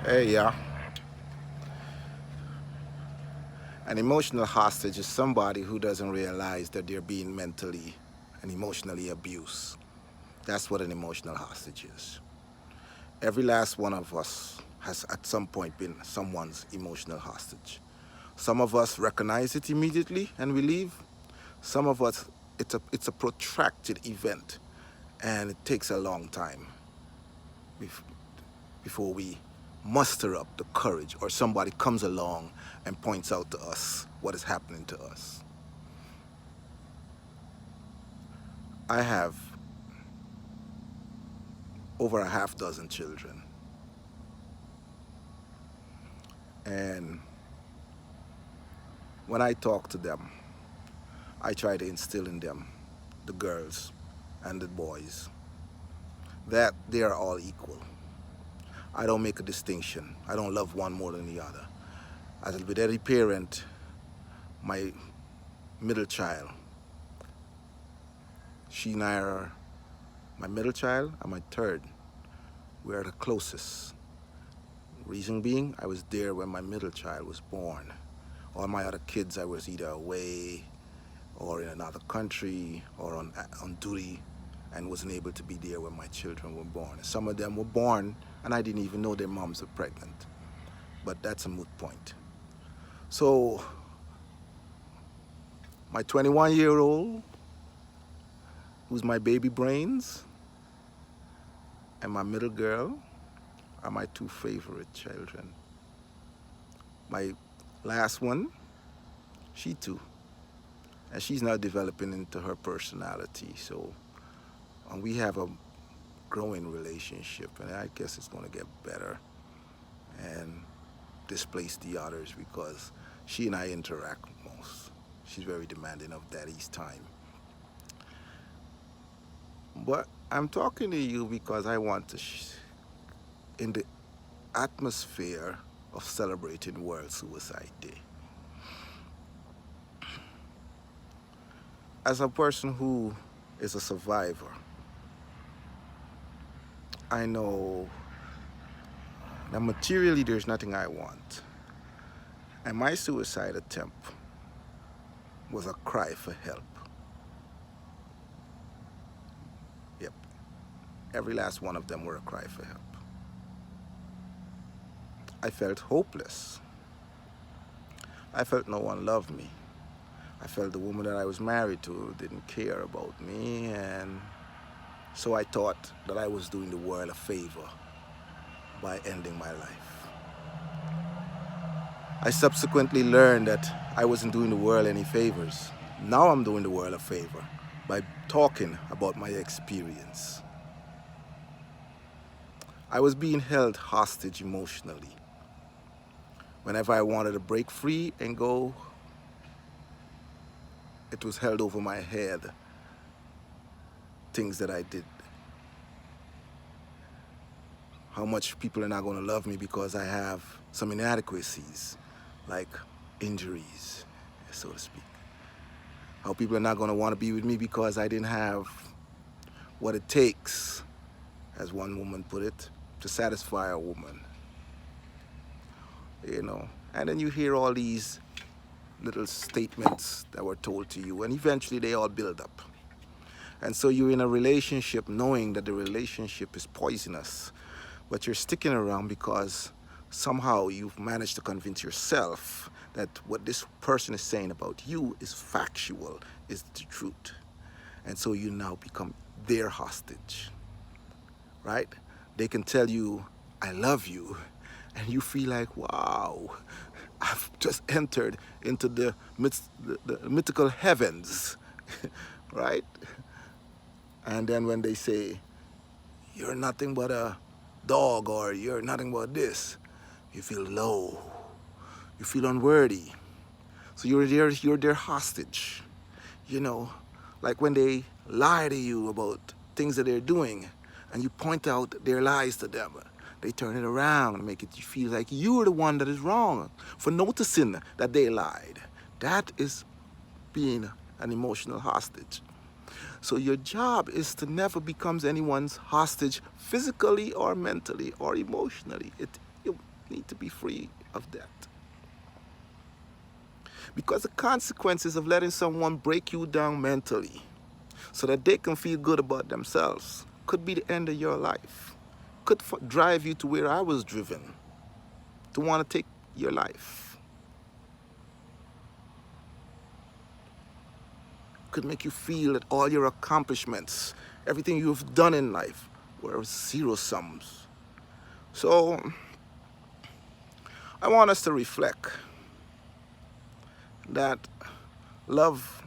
Hey, yeah. An emotional hostage is somebody who doesn't realize that they're being mentally and emotionally abused. That's what an emotional hostage is. Every last one of us has at some point been someone's emotional hostage. Some of us recognize it immediately and we leave. Some of us, it's a protracted event and it takes a long time bef- before we muster up the courage or somebody comes along and points out to us what is happening to us. I have over a half dozen children, and when I talk to them, I try to instill in them, the girls and the boys, that they are all equal. I don't make a distinction. I don't love one more than the other. As with every parent, my middle child, she and I are my middle child and my third. We are the closest. Reason being, I was there when my middle child was born. All my other kids, I was either away or in another country or on duty and wasn't able to be there when my children were born. Some of them were born and I didn't even know their moms were pregnant. But that's a moot point. So my 21-year-old, who's my baby brains, and my middle girl are my two favorite children. My last one, she too. And she's now developing into her personality. So we have a growing relationship, and I guess it's going to get better and displace the others because she and I interact most. She's very demanding of daddy's time. But I'm talking to you because I want to, in the atmosphere of celebrating World Suicide Day, as a person who is a survivor, I know that materially there's nothing I want. And my suicide attempt was a cry for help. Yep, every last one of them were a cry for help. I felt hopeless. I felt no one loved me. I felt the woman that I was married to didn't care about me, and so I thought that I was doing the world a favor by ending my life. I subsequently learned that I wasn't doing the world any favors. Now I'm doing the world a favor by talking about my experience. I was being held hostage emotionally. Whenever I wanted to break free and go, it was held over my head, things that I did. How much people are not going to love me because I have some inadequacies, like injuries, so to speak. How people are not going to want to be with me because I didn't have what it takes, as one woman put it, to satisfy a woman. You know, and then you hear all these little statements that were told to you, and eventually they all build up. And so you're in a relationship knowing that the relationship is poisonous, but you're sticking around because somehow you've managed to convince yourself that what this person is saying about you is factual, is the truth. And so you now become their hostage, right? They can tell you, I love you, and you feel like, wow, I've just entered into the mythical heavens, right? And then when they say, you're nothing but a dog or you're nothing but this, you feel low, you feel unworthy. So you're their hostage, you know, like when they lie to you about things that they're doing and you point out their lies to them, they turn it around and make it you feel like you're the one that is wrong for noticing that they lied. That is being an emotional hostage. So your job is to never become anyone's hostage physically or mentally or emotionally. need to be free of that. Because the consequences of letting someone break you down mentally so that they can feel good about themselves could be the end of your life. Could drive you to where I was driven, to want to take your life. Could make you feel that all your accomplishments, everything you've done in life, were zero sums. So I want us to reflect that love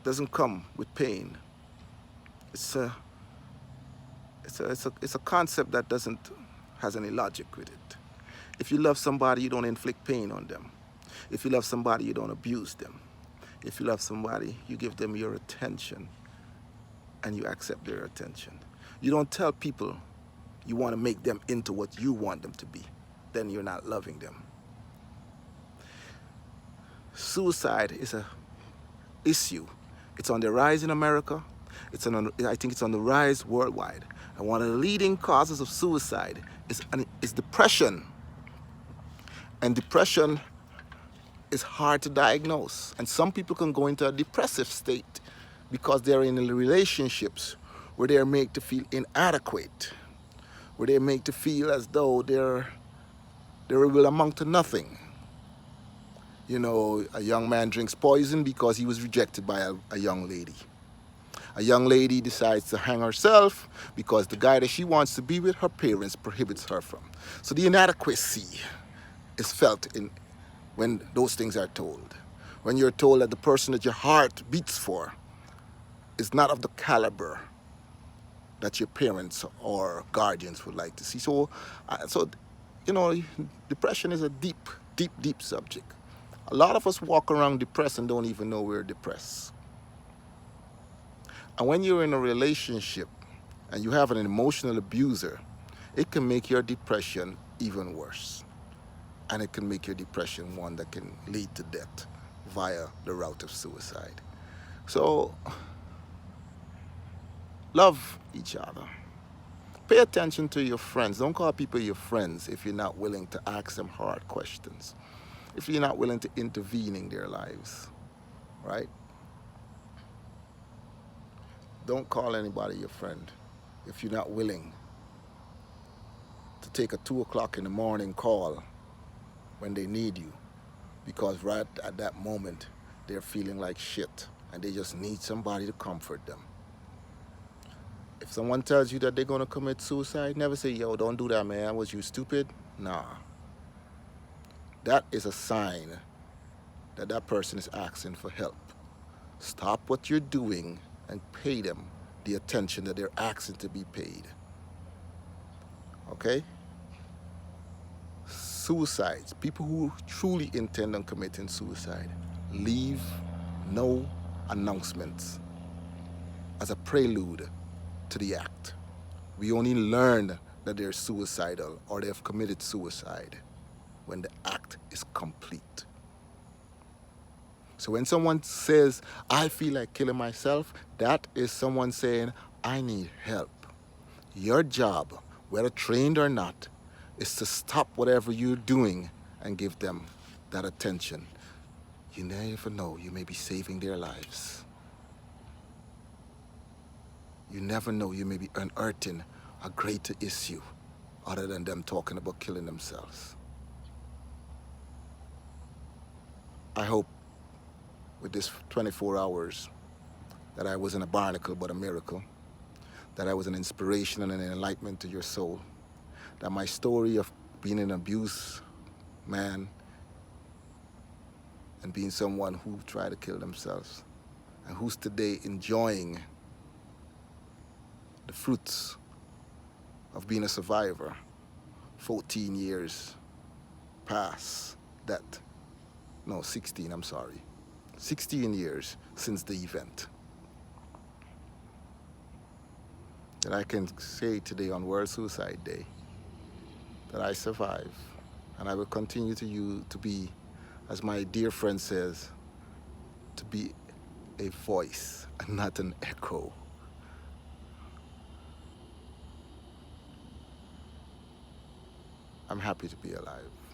doesn't come with pain. It's a concept that has any logic with it. If you love somebody, you don't inflict pain on them. If you love somebody, you don't abuse them. If you love somebody, you give them your attention and you accept their attention. You don't tell people you want to make them into what you want them to be. Then you're not loving them. Suicide is an issue. It's on the rise in America. I think it's on the rise worldwide. And one of the leading causes of suicide is depression. And depression is hard to diagnose. And some people can go into a depressive state because they're in relationships where they're made to feel inadequate, where they're made to feel as though they will amount to nothing. You know, a young man drinks poison because he was rejected by a young lady. A young lady decides to hang herself because the guy that she wants to be with, her parents prohibits her from. So the inadequacy is felt when those things are told. When you're told that the person that your heart beats for is not of the caliber that your parents or guardians would like to see. So you know, depression is a deep, deep, deep subject. A lot of us walk around depressed and don't even know we're depressed. And when you're in a relationship and you have an emotional abuser, it can make your depression even worse. And it can make your depression one that can lead to death via the route of suicide. So, love each other. Pay attention to your friends. Don't call people your friends if you're not willing to ask them hard questions, if you're not willing to intervene in their lives, right? Don't call anybody your friend if you're not willing to take a 2 o'clock in the morning call when they need you, because right at that moment they're feeling like shit and they just need somebody to comfort them. If someone tells you that they're going to commit suicide, never say, yo, don't do that, man. Was you stupid? Nah. That is a sign that that person is asking for help. Stop what you're doing and pay them the attention that they're asking to be paid. Okay? Suicides, people who truly intend on committing suicide, leave no announcements as a prelude to the act. We only learn that they're suicidal or they have committed suicide when the act is complete. So when someone says, I feel like killing myself, that is someone saying, I need help. Your job, whether trained or not, is to stop whatever you're doing and give them that attention. You never know, you may be saving their lives. You never know, you may be unearthing a greater issue other than them talking about killing themselves. I hope with this 24 hours that I wasn't a barnacle but a miracle, that I was an inspiration and an enlightenment to your soul, that my story of being an abused man and being someone who tried to kill themselves and who's today enjoying the fruits of being a survivor 14 years past that, no, 16, I'm sorry. 16 years since the event. That I can say today on World Suicide Day that I survived, and I will continue to be, as my dear friend says, to be a voice and not an echo. I'm happy to be alive.